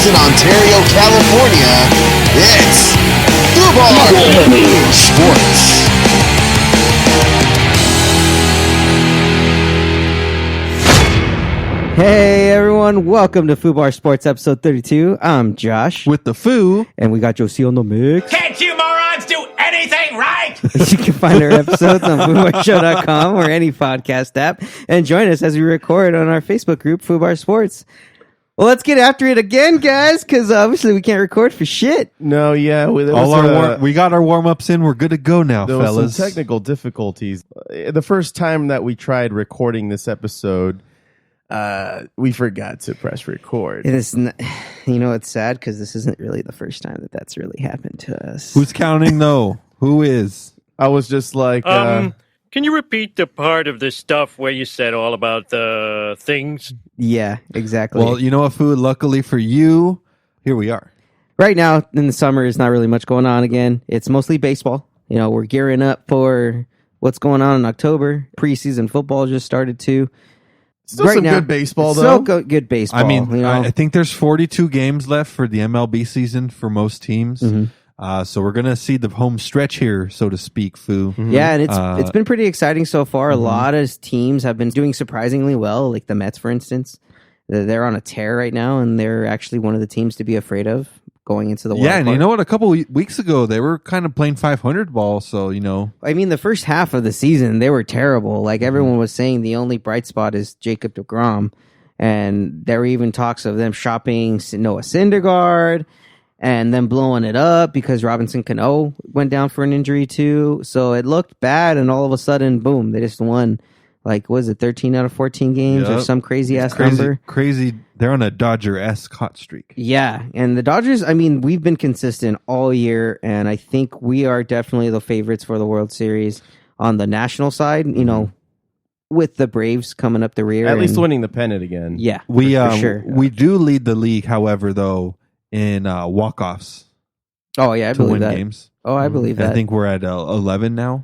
in Ontario, California, it's Foobar Sports. Hey everyone, welcome to Foobar Sports episode 32. I'm Josh. With the Foo. And we got Josie on the mix. Can't you morons do anything right? You can find our episodes on FoobarShow.com or any podcast app. And join us as we record on our Facebook group, Foobar Sports. Well, let's get after it again, guys, because obviously we can't record for shit. No, yeah. We got our warm-ups in. We're good to go now, there fellas. There was some technical difficulties. The first time that we tried recording this episode, we forgot to press record. It's sad because this isn't really the first time that's really happened to us. Who's counting, though? Who is? I was just like... Can you repeat the part of the stuff where you said all about the things? Yeah, exactly. Well, you know what, Foo? Luckily for you, here we are. Right now, in the summer, there's not really much going on again. It's mostly baseball. You know, we're gearing up for what's going on in October. Preseason football just started too. Still some good baseball, though. Still good baseball. I mean, you know? I think there's 42 games left for the MLB season for most teams. Mm-hmm. So we're going to see the home stretch here, so to speak, Foo. Mm-hmm. Yeah, and it's been pretty exciting so far. Mm-hmm. A lot of teams have been doing surprisingly well, like the Mets, for instance. They're on a tear right now, and they're actually one of the teams to be afraid of going into the wild and card. you know what? A couple weeks ago, they were kind of playing 500 ball, so, you know. I mean, the first half of the season, they were terrible. Like, everyone was saying the only bright spot is Jacob deGrom, and there were even talks of them shopping Noah Syndergaard, and then blowing it up because Robinson Cano went down for an injury too. So it looked bad, and all of a sudden, boom, they just won. Like, was it 13 out of 14 games or some crazy-ass number? Crazy. They're on a Dodger-esque hot streak. Yeah, and the Dodgers, I mean, we've been consistent all year, and I think we are definitely the favorites for the World Series on the national side, you know, with the Braves coming up the rear. At least winning the pennant again. Yeah, for sure. We do lead the league, however, though, in walk-offs. Oh, yeah, I to believe win that. Games. Oh, I believe that. I think we're at 11 now.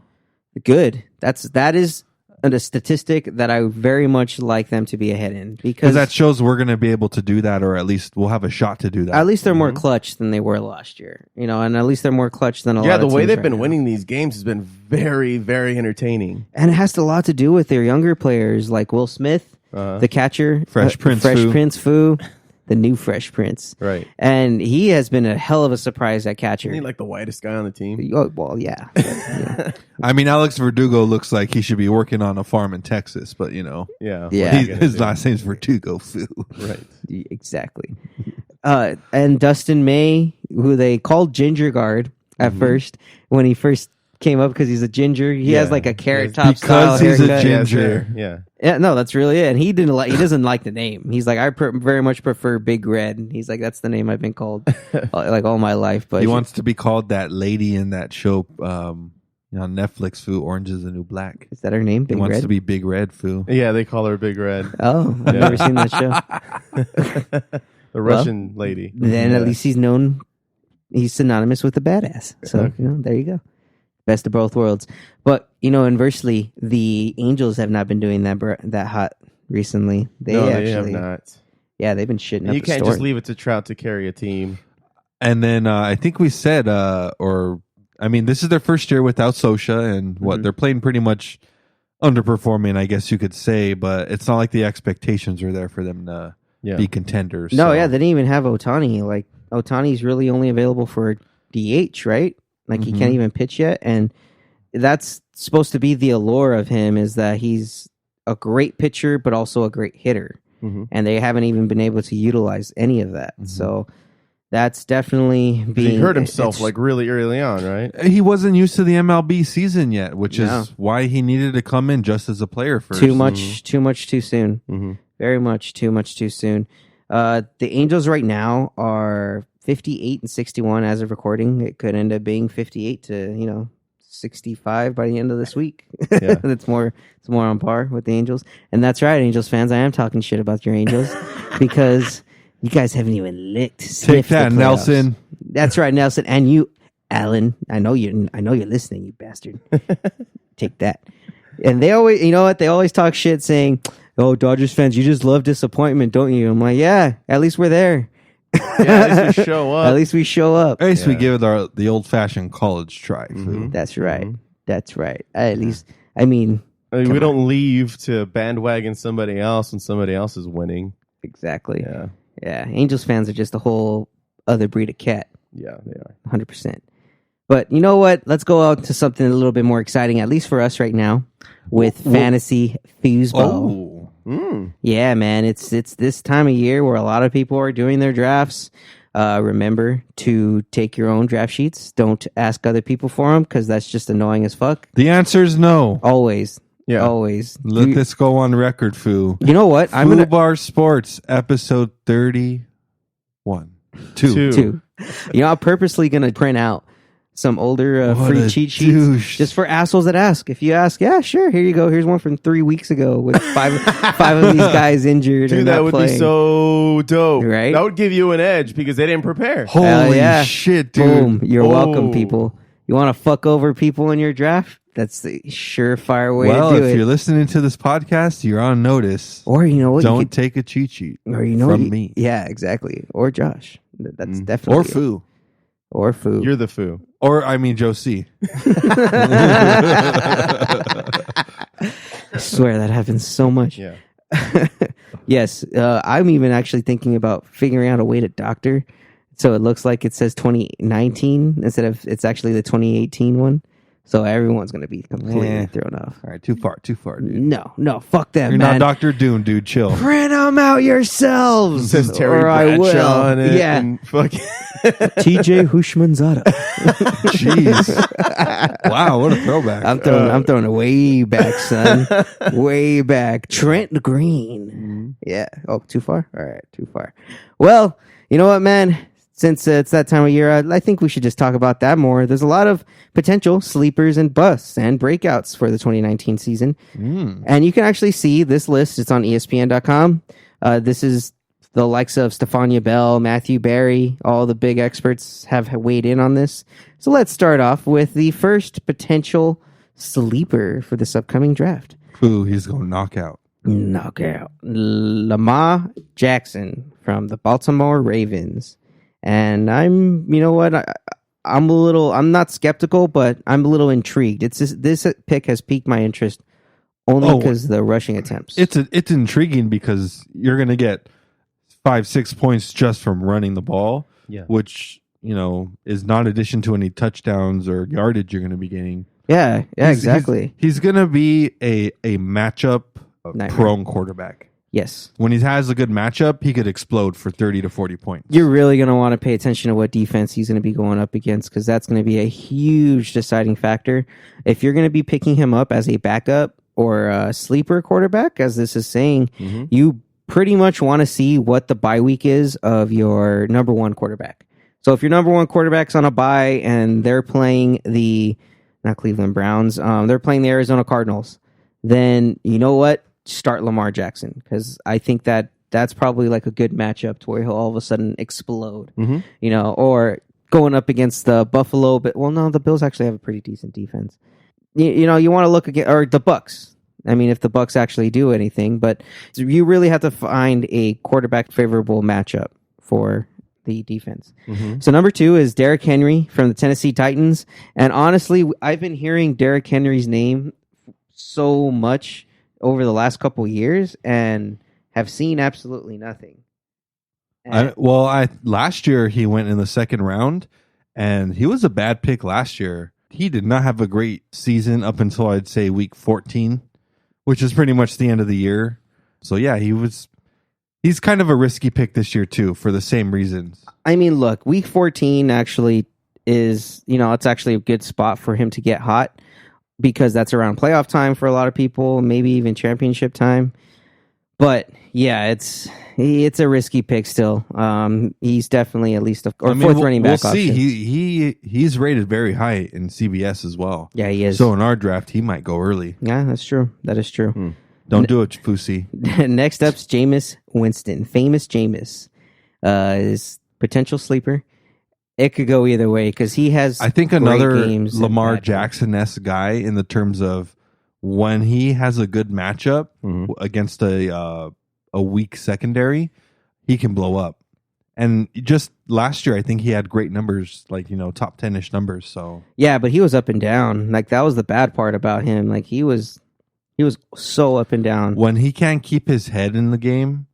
Good. That is a statistic that I very much like them to be ahead in, because that shows we're going to be able to do that, or at least we'll have a shot to do that. At least they're more clutch than they were last year, you know, and at least they're more clutch than a lot of teams. Yeah, the way they've right been now. winning these games has been very, very entertaining. And it has a lot to do with their younger players like Will Smith, the catcher, Fresh Prince Fu, the new Fresh Prince. Right. And he has been a hell of a surprise at catcher. Isn't he like the whitest guy on the team? Oh, well, yeah. Yeah. I mean, Alex Verdugo looks like he should be working on a farm in Texas, but, you know. Yeah. His last name's Verdugo, Foo. Right. Exactly. And Dustin May, who they called Ginger Guard at first, when he first came up, because he's a ginger. He has like a carrot top style because he's haircut. a ginger. Yeah. No, that's really it. And he doesn't like the name. He's like, I very much prefer Big Red. He's like, that's the name I've been called like all my life. But he wants to be called that lady in that show on Netflix, Foo, Orange is the New Black. Is that her name? Big He wants Red? to be Big Red, Foo. Yeah, they call her Big Red. Oh, I've never seen that show. The Russian lady. Then at least he's synonymous with the badass. So, you know, there you go. Best of both worlds. But, you know, inversely, the Angels have not been doing that hot recently. They have not. Yeah, they've been shitting up You the can't store. just leave it to Trout to carry a team. And then I think we said, this is their first year without Sosha, and they're playing pretty much underperforming, I guess you could say, but it's not like the expectations are there for them to be contenders. No, so. yeah, they didn't even have Ohtani. Like, Ohtani's really only available for DH, right? Like, he can't even pitch yet, and that's supposed to be the allure of him, is that he's a great pitcher, but also a great hitter. And they haven't even been able to utilize any of that. So that's definitely being... He hurt himself like really early on, right? He wasn't used to the MLB season yet, which is why he needed to come in just as a player first. Too much too soon. Very much too much too soon. The Angels right now are 58 and 61 as of recording. It could end up being 58 to 65 by the end of this week. Yeah. It's more on par with the Angels. And that's right, Angels fans. I am talking shit about your Angels because you guys haven't even Take that, Nelson. That's right, Nelson. And you, Alan. I know you're listening, you bastard. Take that. And they always, you know what? They always talk shit saying, "Oh, Dodgers fans, you just love disappointment, don't you?" I'm like, yeah, at least we're there. at least we show up. At least we show up. At least we Yeah. give it the old-fashioned college try. Foo. That's right. That's right. At least, I mean, we don't leave to bandwagon somebody else when somebody else is winning. exactly. Yeah, Yeah. Angels fans are just a whole other breed of cat. yeah, they are. 100%. But you know what? Let's go out to something a little bit more exciting, at least for us right now, with fantasy foosball. Oh, Yeah, man. It's this time of year where a lot of people are doing their drafts. Remember to take your own draft sheets. Don't ask other people for them because that's just annoying as fuck. the answer is no. Always. Yeah. Always. Let this go on record, Foo. You know what? I'm gonna Foobar Sports, episode 31. two. You know, I'm purposely gonna print out some older What free a cheat sheets douche. just for assholes that ask. If you ask, yeah, sure, here you go. Here's one from 3 weeks ago with five of these guys injured. Dude, and that not would playing. be so dope. Right? That would give you an edge because they didn't prepare. Holy yeah. shit, dude. Boom! You're welcome, Oh. people. You want to fuck over people in your draft? That's the surefire way Well, to do if it. you're listening to this podcast, you're on notice. Or you know what? Don't you could, take a cheat sheet or you know from what? me. Yeah, exactly. Or Josh. That's definitely Or Foo. Or Foo. You're the foo. Or, I mean, Joe C. I swear that happens so much. Yeah. Yes, I'm even actually thinking about figuring out a way to doctor, so it looks like it says 2019 instead of it's actually the 2018 one. So everyone's gonna be completely Yeah. thrown off. All right, too far, dude. No, fuck that, You're man. not Dr. Doom, dude. Chill. Print them out yourselves. It says Terry or I will. Bradshaw on it. Yeah, And fucking TJ Hushmanzada. Jeez. Wow, what a throwback. I'm throwing it way back, son. Way back. Trent Green. Yeah. Oh, too far? All right, too far. Well, you know what, man? Since it's that time of year, I think we should just talk about that more. There's a lot of potential sleepers and busts and breakouts for the 2019 season. And you can actually see this list. It's on ESPN.com. This is the likes of Stephania Bell, Matthew Berry. All the big experts have weighed in on this. So let's start off with the first potential sleeper for this upcoming draft. Foo, he's going to knock out. Knockout. Lamar Jackson from the Baltimore Ravens. And you know what? I'm not skeptical, but I'm a little intrigued. It's just, this pick has piqued my interest only because of the rushing attempts. It's intriguing because you're going to get 5-6 points just from running the ball, which, you know, is not addition to any touchdowns or yardage you're going to be getting. Yeah, exactly. He's going to be a matchup Nightmare. prone quarterback. Yes. When he has a good matchup, he could explode for 30 to 40 points. You're really going to want to pay attention to what defense he's going to be going up against because that's going to be a huge deciding factor. If you're going to be picking him up as a backup or a sleeper quarterback, as this is saying, you pretty much want to see what the bye week is of your number one quarterback. So if your number one quarterback's on a bye and they're playing not Cleveland Browns, they're playing the Arizona Cardinals, then you know what? Start Lamar Jackson because I think that's probably like a good matchup to where he'll all of a sudden explode, you know, or going up against the Buffalo. But well, no, the Bills actually have a pretty decent defense. You know, you want to look again or the Bucks. I mean, if the Bucks actually do anything, but you really have to find a quarterback favorable matchup for the defense. So number 2 is Derrick Henry from the Tennessee Titans, and honestly, I've been hearing Derrick Henry's name so much over the last couple years and have seen absolutely nothing. Last year he went in the second round and he was a bad pick last year. He did not have a great season up until I'd say week 14, which is pretty much the end of the year. So yeah, he's kind of a risky pick this year too for the same reasons. I mean, look, week 14 actually is, you know, it's actually a good spot for him to get hot, because that's around playoff time for a lot of people, maybe even championship time. But yeah, it's a risky pick still. He's definitely at least fourth running back. We'll see. Option. He's rated very high in CBS as well. Yeah, he is. So in our draft, he might go early. Yeah, that's true. That is true. Don't do it, Pussy. Next up's Jameis Winston, famous Jameis, is potential sleeper. It could go either way because he has. I think great another games Lamar Jackson-esque guy in the terms of when he has a good matchup against a weak secondary, he can blow up. And just last year, I think he had great numbers, like, top 10-ish numbers. So Yeah, but he was up and down. Like, that was the bad part about him. Like, he was so up and down. when he can't keep his head in the game,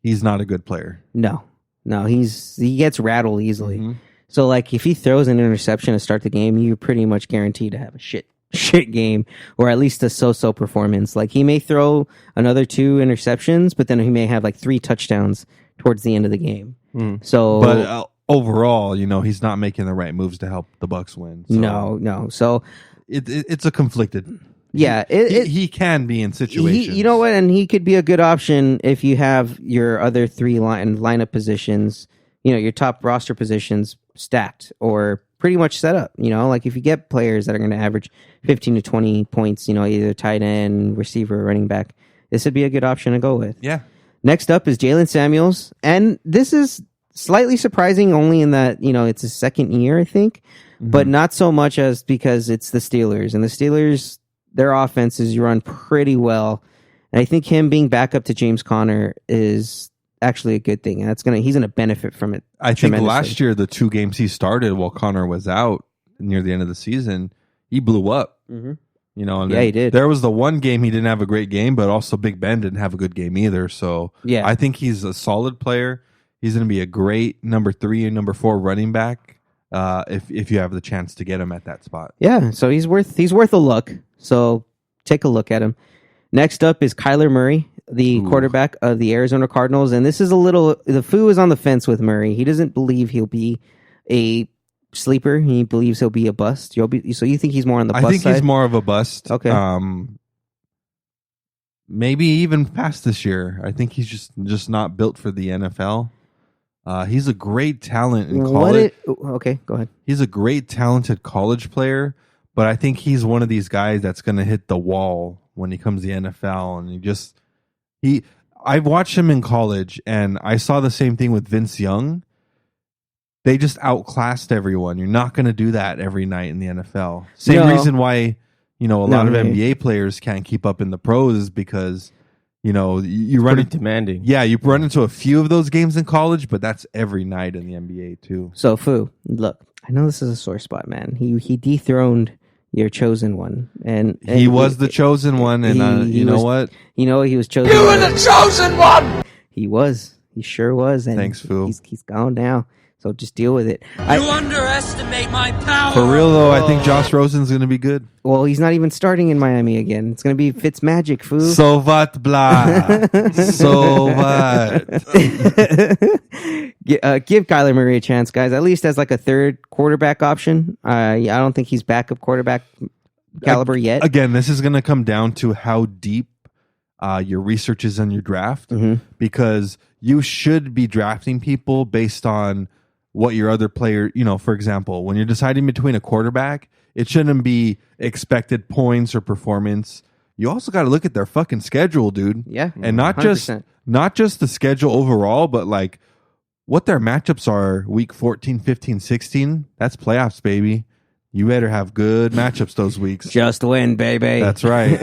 he's not a good player. No, he gets rattled easily. Mm-hmm. So, like, if he throws an interception to start the game, you're pretty much guaranteed to have a shit game, or at least a so-so performance. Like, he may throw another 2 interceptions, but then he may have like 3 touchdowns towards the end of the game. So, But overall, he's not making the right moves to help the Bucks win. So no. So, it's a conflicted. yeah, He can be in situations. you know what? And he could be a good option if you have your other 3 lineup positions, your top roster positions stacked or pretty much set up. Like if you get players that are going to average 15 to 20 points, either tight end, receiver, or running back, this would be a good option to go with. Yeah. Next up is Jalen Samuels, and this is slightly surprising only in that, it's his second year, I think, but not so much as because it's the Steelers. And the Steelers, their offense is run pretty well. And I think him being back up to James Conner is actually a good thing. And he's going to benefit from it. I think last year, the 2 games he started while Connor was out near the end of the season, he blew up. Mm-hmm. And he did. There was the one game he didn't have a great game, but also Big Ben didn't have a good game either. So yeah, I think he's a solid player. He's going to be a great number 3 and number 4 running back if you have the chance to get him at that spot. Yeah, so he's worth a look. So take a look at him. Next up is Kyler Murray, the quarterback of the Arizona Cardinals, and this is the Foo is on the fence with Murray. He doesn't believe he'll be a sleeper. He believes he'll be a bust. So you think he's more on the bust side? I think he's more of a bust. Okay. Maybe even past this year. I think he's just not built for the NFL. He's a great talent in college. Okay, go ahead. He's a great talented college player, but I think he's one of these guys that's going to hit the wall when he comes to the NFL. And I've watched him in college, and I saw the same thing with Vince Young. They just outclassed everyone. You're not going to do that every night in the NFL. Same reason why, a lot of NBA players can't keep up in the pros is because, you run into demanding. Yeah, you run into a few of those games in college, but that's every night in the NBA too. So Foo, look, I know this is a sore spot, man. He dethroned your chosen one, and he was the chosen one, and you know what? He was chosen. You were the chosen one. He was. He sure was. And thanks, Foo. He's gone now. So just deal with it. You underestimate my power. For real though, I think Josh Rosen's going to be good. Well, he's not even starting in Miami again. It's going to be Fitzmagic, Foo. So what, blah? So what? Give Kyler Murray a chance, guys. At least as like a third quarterback option. I don't think he's backup quarterback caliber yet. Again, this is going to come down to how deep your research is on your draft, because you should be drafting people based on what your other player, for example, when you're deciding between a quarterback, it shouldn't be expected points or performance. You also got to look at their fucking schedule, dude. Yeah. And not 100%. just the schedule overall, but like what their matchups are week 14, 15, 16. That's playoffs, baby. You better have good matchups those weeks. Just win, baby. That's right.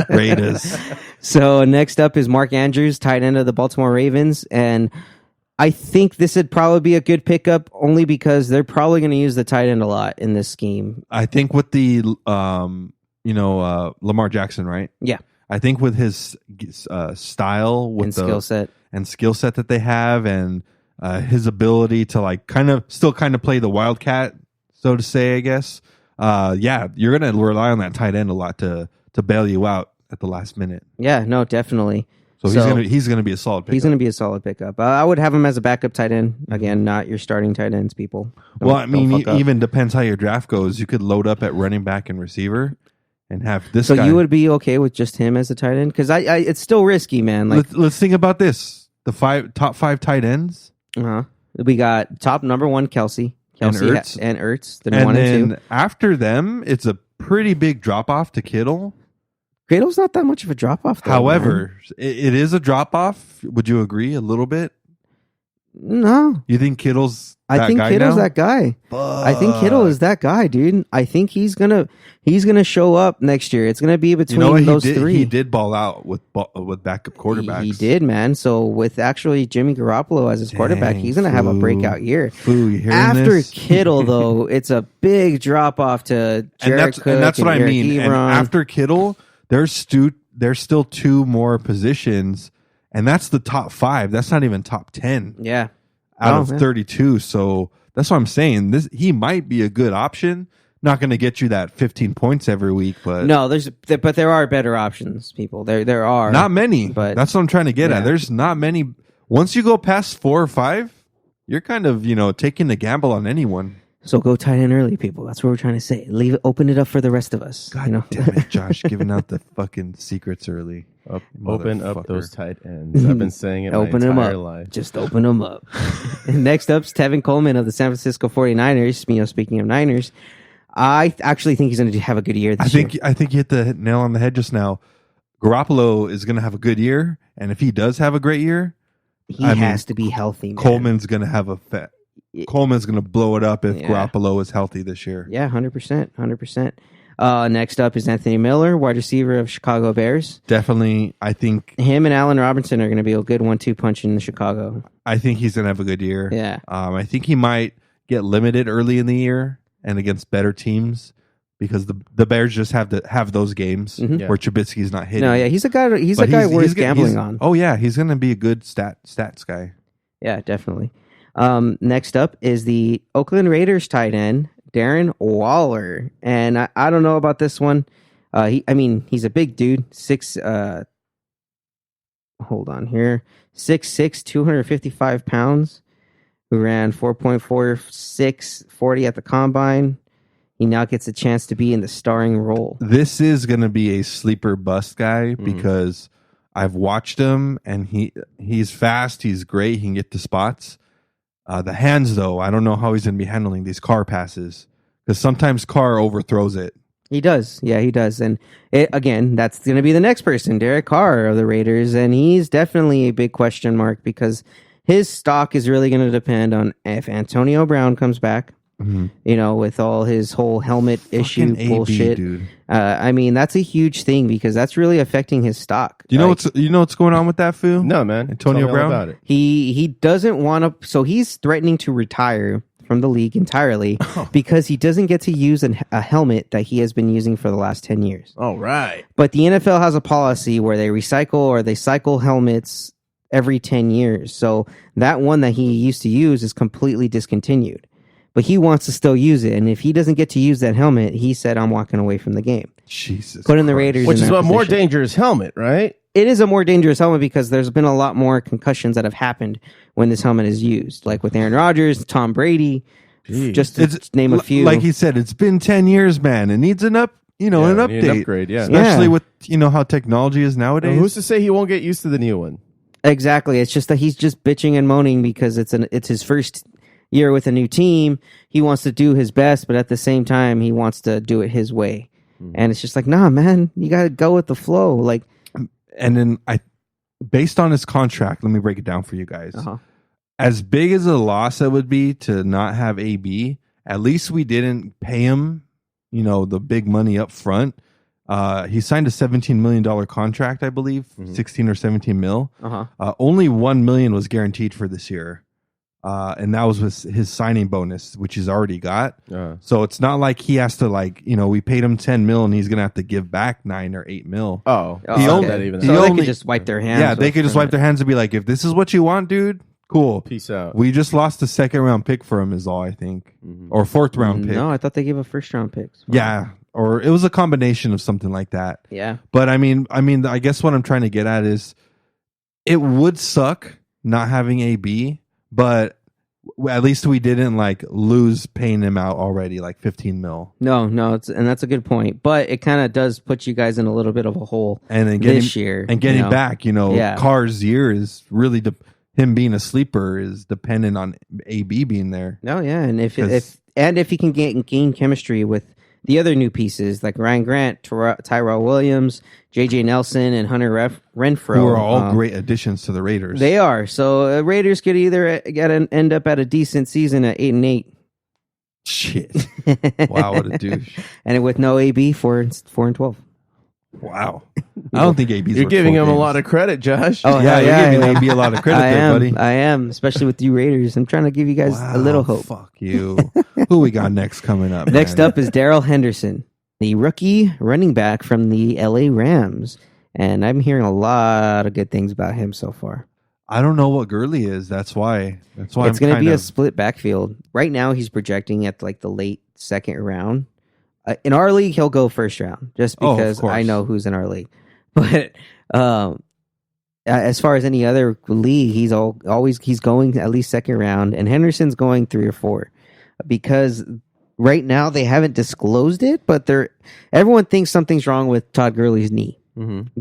Raiders. So next up is Mark Andrews, tight end of the Baltimore Ravens. And I think this would probably be a good pickup only because they're probably going to use the tight end a lot in this scheme. I think with the, Lamar Jackson, right? Yeah. I think with his style with And skill set. And skill set that they have, and his ability to still play the Wildcat, so to say, I guess. You're going to rely on that tight end a lot to bail you out at the last minute. Yeah, no, definitely. So he's going to be a solid pickup. He's going to be a solid pickup. I would have him as a backup tight end. Again, not your starting tight ends, people. Even depends how your draft goes. You could load up at running back and receiver and have this guy. So you would be okay with just him as a tight end? Because it's still risky, man. Let's think about this. The top 5 tight ends. We got top number 1, Kelsey and Ertz. And Ertz. Then 1 and 2. After them, it's a pretty big drop off to Kittle. Kittle's not that much of a drop off. However, it is a drop off. Would you agree a little bit? No. You think Kittle's I that think guy Kittle's now? that guy. I think Kittle is that guy, dude. I think he's gonna show up next year. It's gonna be between You know what? those three. He did ball out with backup quarterbacks. He did, man. So with actually Jimmy Garoppolo as his quarterback, he's gonna have a breakout year. Foo, you hearing After this? Kittle, though, it's a big drop off to Jared Cook and that's what I Eric mean. And Ebron. after Kittle, there's still two more positions, and that's the top 5. That's not even top 10 yeah, out Oh, of yeah. 32. So that's what I'm saying. He might be a good option. Not going to get you that 15 points every week, but No, but there are better options, people. There are not many. but That's what I'm trying to get yeah. at. There's not many. Once you go past 4 or 5, you're kind of taking a gamble on anyone. So go tight end early, people. That's what we're trying to say. Open it up for the rest of us. God damn it, Josh, giving out the fucking secrets early. Open up Motherfucker. those tight ends. I've been saying it Open my them entire up. life. Just open them up. Next up's Tevin Coleman of the San Francisco 49ers. Speaking of Niners, I actually think he's going to have a good year this year. I think you hit the nail on the head just now. Garoppolo is going to have a good year, and if he does have a great year, He has to be healthy, man. Coleman's going to have Coleman's going to blow it up if Yeah. Garoppolo is healthy this year. Yeah, 100%. 100%. Next up is Anthony Miller, wide receiver of Chicago Bears. Definitely, I think Him and Allen Robinson are going to be a good 1-2 punch in Chicago. he's going to have a good year. Yeah. I think he might get limited early in the year and against better teams because the Bears just have to have those games Mhm. where Trubisky's not hitting. No, yeah, he's a guy. He's But a guy worth gonna- gambling on. Oh yeah, he's going to be a good stats guy. Yeah, definitely. Next up is the Oakland Raiders tight end, Darren Waller. And I don't know about this one. He's a big dude. 6'6", 255 pounds, who ran 4.46 40 at the combine. He now gets a chance to be in the starring role. This is going to be a sleeper bust guy because I've watched him and he's fast. He's great. He can get to spots. The hands, though, I don't know how he's going to be handling these Carr passes because sometimes Carr overthrows it. He does. Yeah, he does. And again, that's going to be the next person, Derek Carr of the Raiders. And he's definitely a big question mark because his stock is really going to depend on if Antonio Brown comes back, with all his whole helmet issue Fucking AB, bullshit. dude. That's a huge thing because that's really affecting his stock. Do you know what's going on with that, Foo? No, man. Antonio Tell me all Brown? about it. He doesn't want to. So he's threatening to retire from the league entirely because he doesn't get to use a helmet that he has been using for the last 10 years. All right. But the NFL has a policy where they recycle or they cycle helmets every 10 years. So that one that he used to use is completely discontinued. But he wants to still use it. And if he doesn't get to use that helmet, he said, I'm walking away from the game. Jesus. Putting the Christ. Raiders Which in is that a more position. dangerous helmet, right? It is a more dangerous helmet because there's been a lot more concussions that have happened when this helmet is used. Like with Aaron Rodgers, Tom Brady, just to name a few. Like he said, it's been 10 years, man. It needs an an Need update. an upgrade, yeah. Especially Yeah. with how technology is nowadays. Who's to say he won't get used to the new one? Exactly. It's just that he's just bitching and moaning because it's his first year with a new team. He wants to do his best, but at the same time, he wants to do it his way. And it's just like, nah, man, you got to go with the flow. Like, And then based on his contract, let me break it down for you guys. uh-huh. As big as a loss it would be to not have AB, at least we didn't pay him, the big money up front. He signed a $17 million contract, I believe, 16 or 17 mil. Uh-huh. Only $1 million was guaranteed for this year. And that was his signing bonus, which he's already got. So it's not like he has to we paid him 10 mil and he's going to have to give back 9 or 8 mil. Oh, He only- that even. he So they only- could just wipe their hands. Yeah, they with could just from wipe it. their hands and be like, if this is what you want, dude, cool. Peace out. We just lost a second round pick for him is all I think. Or fourth round pick. No, I thought they gave a first round pick. Yeah. Or it was a combination of something like that. Yeah. But I mean, I guess what I'm trying to get at is it would suck not having AB, but at least we didn't lose paying him out already, 15 mil. No, and that's a good point. But it kind of does put you guys in a little bit of a hole And then this year. getting back, Yeah. Carr's year is really him being a sleeper is dependent on AB being there. No, yeah, and if 'Cause- he can gain chemistry with the other new pieces like Ryan Grant, Tyrell Williams, J.J. Nelson, and Hunter Renfrow. Who are all great additions to the Raiders. They are. So Raiders could either end up at a decent season at 8-8. Shit. Wow, what a douche. And with no AB, 4-12. Wow. I don't think AB's You're giving him a lot of credit, Josh. Oh, yeah, yeah, you're giving AB a lot of credit there, buddy. I am, especially with you Raiders. I'm trying to give you guys a little hope. Fuck you. Who we got next coming up? Next man? up is Darrell Henderson, the rookie running back from the LA Rams. And I'm hearing a lot of good things about him so far. I don't know what Gurley is. That's why. It's going to be a split backfield. Right now, he's projecting at like the late second round. In our league, he'll go first round just because I know who's in our league. But as far as any other league, he's going at least second round, and Henderson's going 3 or 4 because right now they haven't disclosed it, but everyone thinks something's wrong with Todd Gurley's knee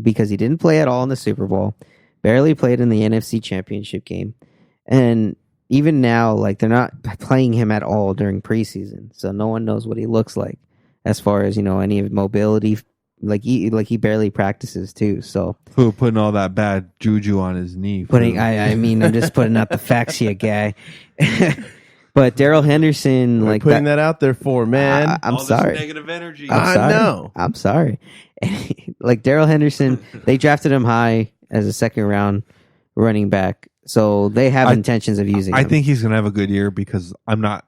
because he didn't play at all in the Super Bowl, barely played in the NFC Championship game, and even now, like they're not playing him at all during preseason, so no one knows what he looks like as far as any of mobility. Like he barely practices too. So who putting all that bad juju on his knee? I mean, I'm just putting out the facts here, guy. But Darrell Henderson, like putting that out there for man. I'm all sorry. This negative energy. I know. I'm sorry. Like Darrell Henderson, they drafted him high as a second round running back, so they have intentions of using him. I think he's gonna have a good year because I'm not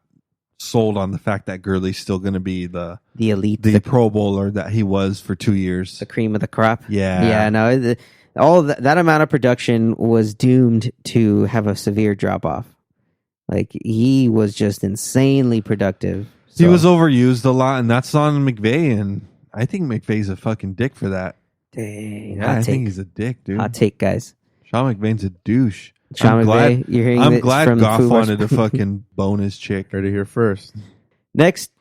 sold on the fact that Gurley's still going to be the elite, the Pro Bowler that he was for 2 years, the cream of the crop. Yeah. No, all that amount of production was doomed to have a severe drop off. Like he was just insanely productive. He was overused a lot, and that's on McVay, and I think McVay's a fucking dick for that. Dang, yeah, I think he's a dick, dude. Hot take, guys. Sean McVay's a douche. Sean McVay, you're hearing I'm glad from Goff Foobar. wanted to fucking bone his chick. Heard it here first. Next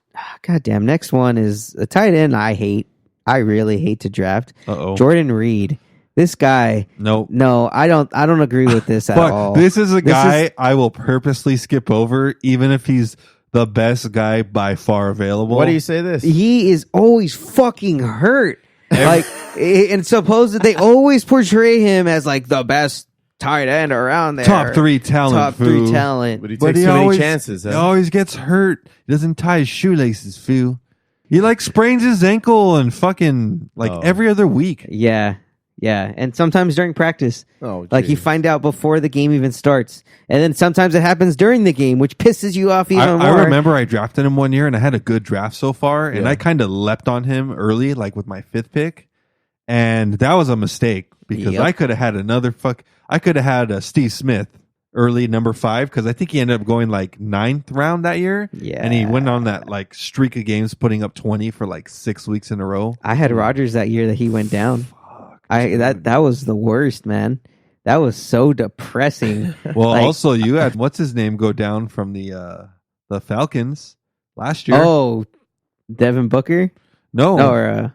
one is a tight end I really hate to draft. Jordan Reed. This guy. No, I don't agree with this at all. This is a guy I will purposely skip over, even if he's the best guy by far available. Why do you say this? He is always fucking hurt. And suppose that they always portray him as like the best tight end around there. Top 3 talent. But he takes too many chances. He always gets hurt. He doesn't tie his shoelaces, foo. He sprains his ankle and fucking every other week. Yeah. And sometimes during practice. Oh, you find out before the game even starts. And then sometimes it happens during the game, which pisses you off even more. I remember I drafted him one year and I had a good draft so far. And I kind of leapt on him early, with my 5th pick. And that was a mistake because I could have had I could have had Steve Smith early, number 5, because I think he ended up going 9th round that year. Yeah. And he went on that streak of games, putting up 20 for 6 weeks in a row. I had Rodgers that year that he went down. That was the worst, man. That was so depressing. Well, also you had what's his name go down from the Falcons last year. Oh, Devin Booker? No. Or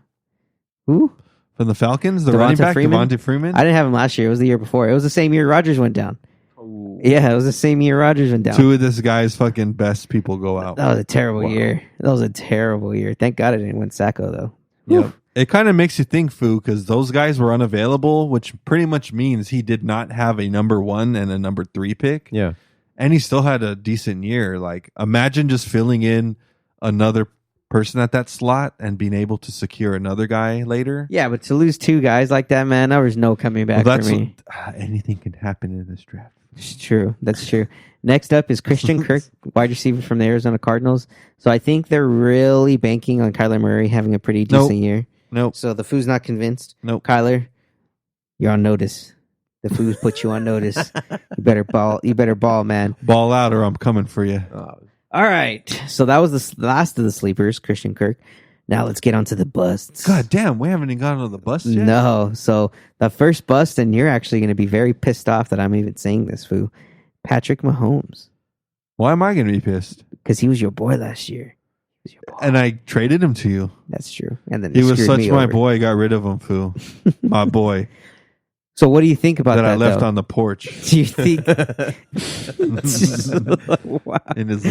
who? From the Falcons, the running back, Devonta Freeman? I didn't have him last year. It was the year before. It was the same year Rodgers went down. Oh. Yeah, it was the same year Rodgers went down. 2 of this guy's fucking best people go out. That was a terrible year. Thank God I didn't win Sacco, though. Yep. It kind of makes you think, Foo, because those guys were unavailable, which pretty much means he did not have a number 1 and a number 3 pick. Yeah. And he still had a decent year. Imagine just filling in another person at that slot and being able to secure another guy later. Yeah, but to lose 2 guys like that, man, there was no coming back for me. Anything can happen in this draft. It's true. That's true. Next up is Christian Kirk, wide receiver from the Arizona Cardinals. So I think they're really banking on Kyler Murray having a pretty decent year. Nope. So the Foos not convinced. Nope. Kyler, you're on notice. The Foos put you on notice. You better ball, man. Ball out or I'm coming for you. All right. So that was the last of the sleepers, Christian Kirk. Now let's get on to the busts. God damn, we haven't even gotten to the bust yet. No. So the first bust, and you're actually going to be very pissed off that I'm even saying this, Foo. Patrick Mahomes. Why am I going to be pissed? Because he was your boy last year. And I traded him to you. That's true. And then he was such my over. boy. I got rid of him, Foo. My boy. So what do you think about that that? I left though? on the porch Do you think? Wow. in his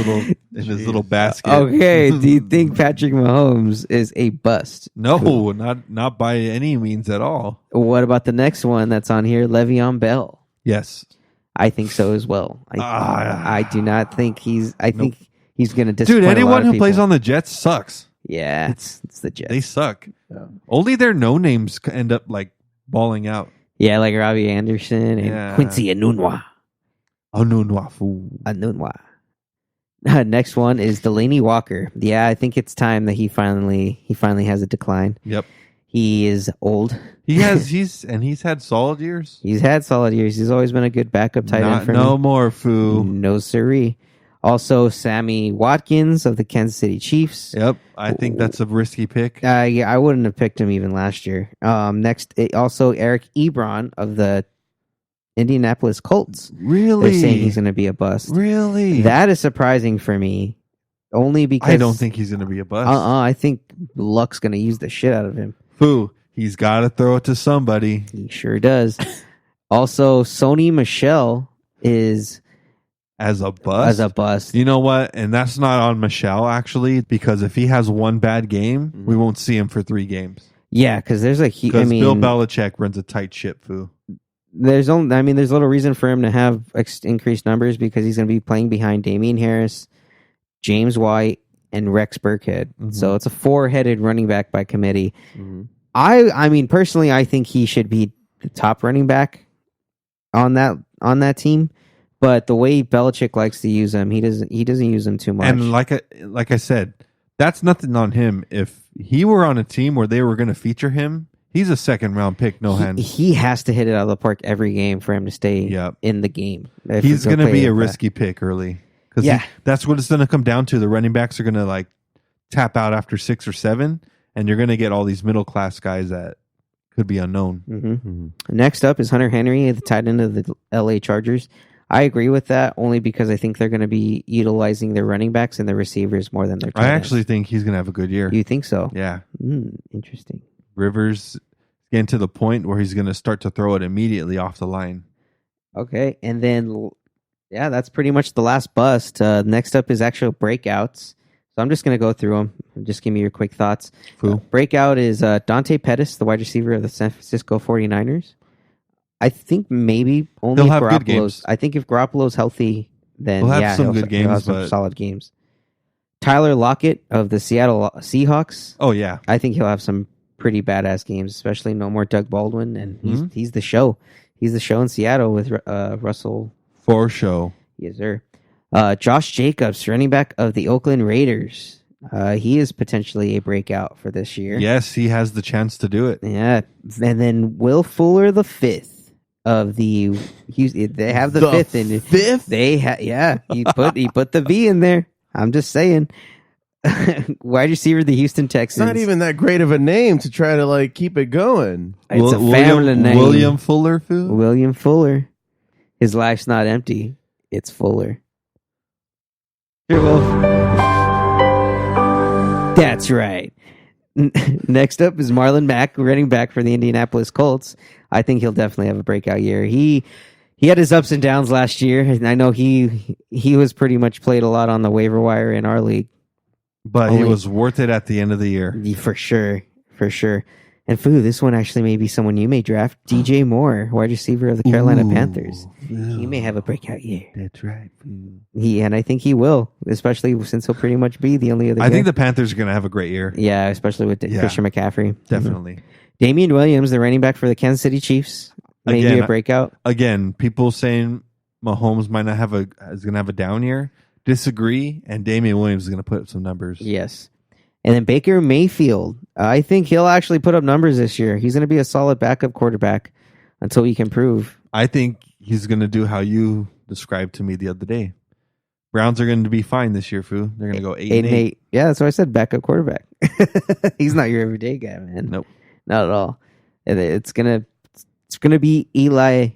little basket. Okay. Do you think Patrick Mahomes is a bust? No, not by any means at all. What about the next one that's on here, Le'Veon Bell? Yes. I think so as well. I do not think he's. I think he's going to Dude, disappoint anyone a lot of who people. plays on the Jets sucks. Yeah, it's the Jets. They suck. Only their no names end up like balling out. Yeah, like Robbie Anderson and Yeah. Quincy Enunwa. Enunwa. Next one is Delaney Walker. Yeah, I think it's time that he finally has a decline. Yep. He is old. He's had solid years. He's had solid years. He's always been a good backup tight end for me. No more, Foo. No siree. Also, Sammy Watkins of the Kansas City Chiefs. Yep. I think that's a risky pick. Yeah, I wouldn't have picked him even last year. Next, also Eric Ebron of the Indianapolis Colts. Really? They're saying he's going to be a bust. Really? That is surprising for me, only because I don't think he's going to be a bust. I think Luck's going to use the shit out of him. Foo, he's got to throw it to somebody. He sure does. Also, Sony Michel is As a bust? You know what? And that's not on Michelle, actually, because if he has one bad game, we won't see him for 3 games. Yeah, because there's Because Bill Belichick runs a tight ship, Foo. There's little reason for him to have increased numbers because he's going to be playing behind Damian Harris, James White, and Rex Burkhead. So it's a 4-headed running back by committee. I mean, personally, I think he should be the top running back on that team. But the way Belichick likes to use him, he doesn't use him too much. And like I said, that's nothing on him. If he were on a team where they were going to feature him, he's a 2nd-round pick, no hand. He has to hit it out of the park every game for him to stay in the game. He's going to be a risky pick early. Because that's what it's going to come down to. The running backs are going to like tap out after 6 or 7, and you're going to get all these middle-class guys that could be unknown. Next up is Hunter Henry, the tight end of the LA Chargers. I agree with that only because I think they're going to be utilizing their running backs and their receivers more than their tight ends. I actually think he's going to have a good year. You think so? Yeah. Interesting. Rivers getting to the point where he's going to start to throw it immediately off the line. Okay. And then, that's pretty much the last bust. Next up is actual breakouts. So I'm just going to go through them. Just give me your quick thoughts. Breakout is Dante Pettis, the wide receiver of the San Francisco 49ers. I think maybe only He'll have good games. I think if Garoppolo's healthy, then he'll have some good games, he'll have some solid games. Tyler Lockett of the Seattle Seahawks. Oh yeah, I think he'll have some pretty badass games, especially no more Doug Baldwin, and he's the show. He's the show in Seattle with Russell. For show. Yes, sir. Josh Jacobs, running back of the Oakland Raiders. He is potentially a breakout for this year. Yes, he has the chance to do it. Yeah, and then Will Fuller the fifth of the. They have the fifth in fifth. They he put the V in there. I'm just saying. Wide receiver of the Houston Texans. It's not even that great of a name to try to like keep it going. It's a family name. William Fuller. William Fuller. His life's not empty. It's fuller. Here, Wolf. That's right. Next up is Marlon Mack, running back for the Indianapolis Colts. I think he'll definitely have a breakout year. He had his ups and downs last year, and I know he was pretty much played a lot on the waiver wire in our league. But he was worth it at the end of the year. For sure. And this one actually may be someone you may draft. DJ Moore, wide receiver of the Carolina Panthers. He may have a breakout year. That's right. And I think he will, especially since he'll pretty much be the only other guy. I think the Panthers are going to have a great year. Yeah, especially with Christian McCaffrey. Definitely. Damian Williams, the running back for the Kansas City Chiefs, may be a breakout. Again, people saying Mahomes might not is going to have a down year. Disagree, and Damian Williams is going to put up some numbers. Yes. And then Baker Mayfield, I think he'll actually put up numbers this year. He's going to be a solid backup quarterback until he can prove. I think he's going to do how you described to me the other day. Browns are going to be fine this year, Foo. They're going to go 8-8. Yeah, that's what I said, backup quarterback. He's not your everyday guy, man. Nope. Not at all. It's going to be Eli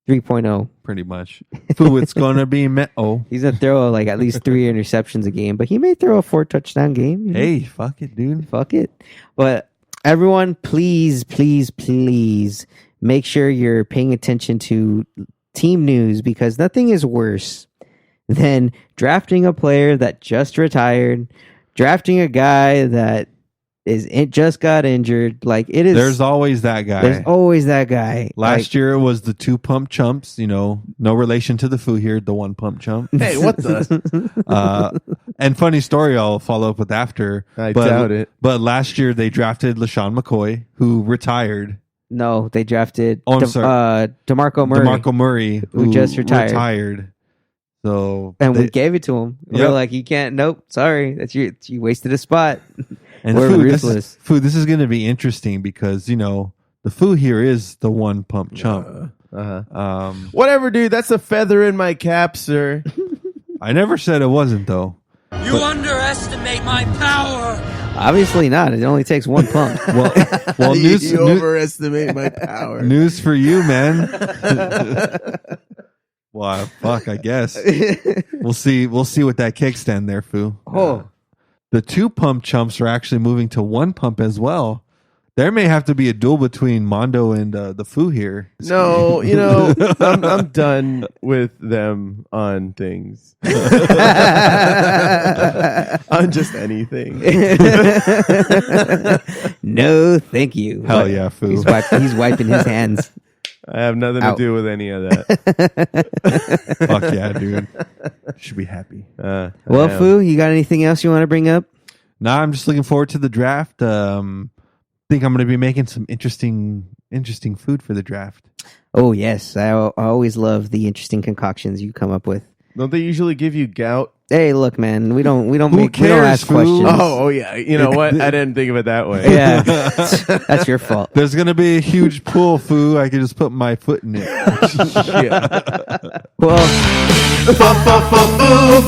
3.0. Pretty much. Foo, it's going to be He's going to throw like at least 3 interceptions a game, but he may throw a 4-touchdown game. Hey, fuck it, dude. Fuck it. But everyone, please make sure you're paying attention to team news, because nothing is worse than drafting a player that just retired, drafting a guy that just got injured. Like, it is. There's always that guy. There's always that guy. Last year it was the 2 pump chumps. No relation to the Foo here, the 1 pump chump. Hey, what the? And funny story, I'll follow up with after. I doubt it. But last year they drafted LaShawn McCoy, who retired. No, they drafted DeMarco Murray. DeMarco Murray, who just retired. So we gave it to him. We're like, you can't. Nope, sorry, you wasted a spot. And we're ruthless. This is going to be interesting because the Foo here is the 1 pump chump. Whatever, dude. That's a feather in my cap, sir. I never said it wasn't, though. You underestimate my power. Obviously not. It only takes 1 pump. Well, you overestimate my power. News for you, man. Well, fuck, I guess. We'll see what that kickstand there, Foo. Oh. The 2 pump chumps are actually moving to 1 pump as well. There may have to be a duel between Mondo and the Foo here. No, I'm done with them on things. On just anything. No, thank you. Hell yeah, Foo. He's wiping his hands. I have nothing to do with any of that. Fuck yeah, dude. Should be happy. Well, Foo, you got anything else you want to bring up? Nah, I'm just looking forward to the draft. Think I'm going to be making some interesting food for the draft. Oh, yes. I always love the interesting concoctions you come up with. Don't they usually give you gout? Hey, look, man, we don't Who ask cares, Foo? questions. Oh yeah. You know what? I didn't think of it that way. Yeah, that's your fault. There's going to be a huge pool, Foo. I can just put my foot in it. Yeah. Well, Foo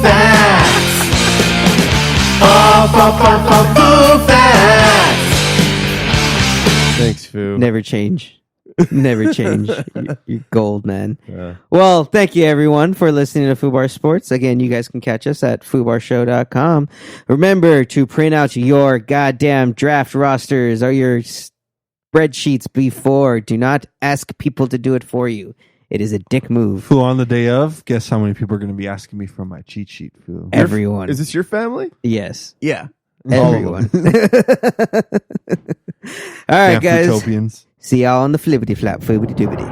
facts. Foo facts. Thanks, Foo. never change. Never change. You're gold, man. Well, thank you, everyone, for listening to Foobar Sports. Again, you guys can catch us at foobarshow.com. Remember to print out your goddamn draft rosters or your spreadsheets before. Do not ask people to do it for you. It is a dick move. Foo, on the day of, guess how many people are going to be asking me for my cheat sheet, Foo? Everyone. Is this your family? Yes. Yeah. Everyone. All right, Damn guys. Footopians. See y'all on the flippity flap, foobity doobity.